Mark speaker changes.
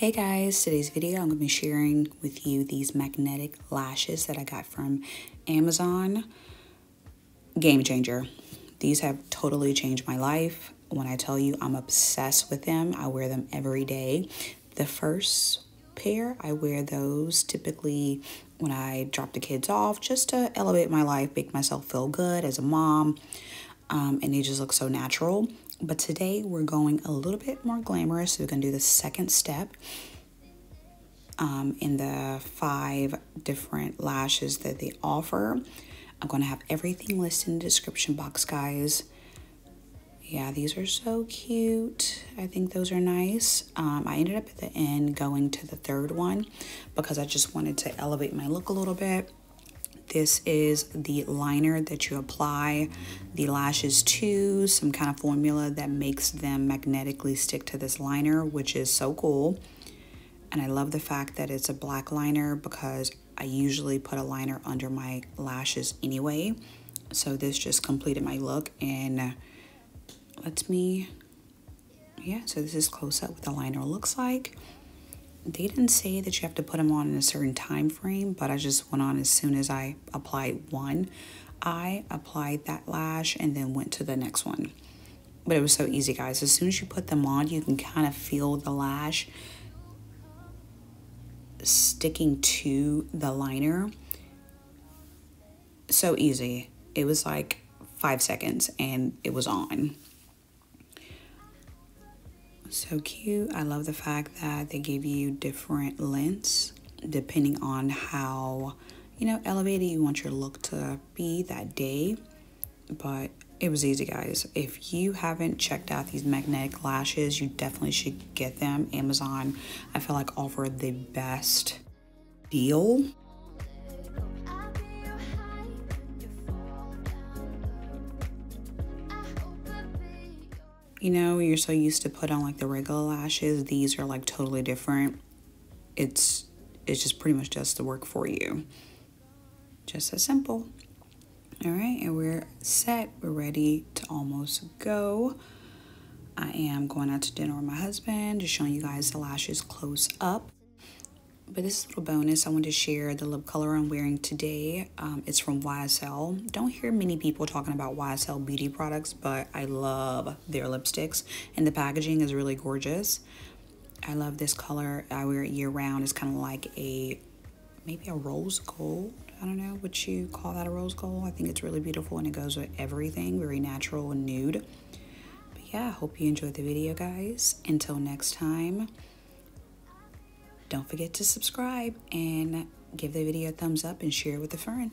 Speaker 1: Hey guys, today's video I'm going to be sharing with you these magnetic lashes that I got from Amazon. Game changer. These have totally changed my life. When I tell you I'm obsessed with them, I wear them every day. The first pair, I wear those typically when I drop the kids off just to elevate my life, make myself feel good as a mom, and they just look so natural. But today we're going a little bit more glamorous. So we're going to do the second step in the 5 different lashes that they offer. I'm going to have everything listed in the description box, guys. Yeah, these are so cute. I think those are nice. I ended up at the end going to the third one because I just wanted to elevate my look a little bit. This is the liner that you apply the lashes to, some kind of formula that makes them magnetically stick to this liner, which is so cool. And I love the fact that it's a black liner because I usually put a liner under my lashes anyway. So this just completed my look and lets me, yeah, so this is close up what the liner looks like. They didn't say that you have to put them on in a certain time frame, but I just went on as soon as I applied one. I applied that lash and then went to the next one. But it was so easy, guys. As soon as you put them on, you can kind of feel the lash sticking to the liner. So easy. It was like 5 seconds and it was on. So cute. I love the fact that they give you different lengths depending on how, elevated you want your look to be that day. But it was easy, guys. If you haven't checked out these magnetic lashes, you definitely should get them. Amazon, I feel like, offer the best deal. You're so used to put on like the regular lashes. These are like totally different. It's just pretty much does the work for you. Just as simple. All right, and we're set. We're ready to almost go. I am going out to dinner with my husband, just showing you guys the lashes close up. But this is a little bonus. I wanted to share the lip color I'm wearing today. It's from YSL. Don't hear many people talking about YSL beauty products, but I love their lipsticks. And the packaging is really gorgeous. I love this color. I wear it year round. It's kind of like maybe a rose gold. I don't know what you call that, a rose gold. I think it's really beautiful and it goes with everything. Very natural and nude. But yeah, I hope you enjoyed the video, guys. Until next time. Don't forget to subscribe and give the video a thumbs up and share it with a friend.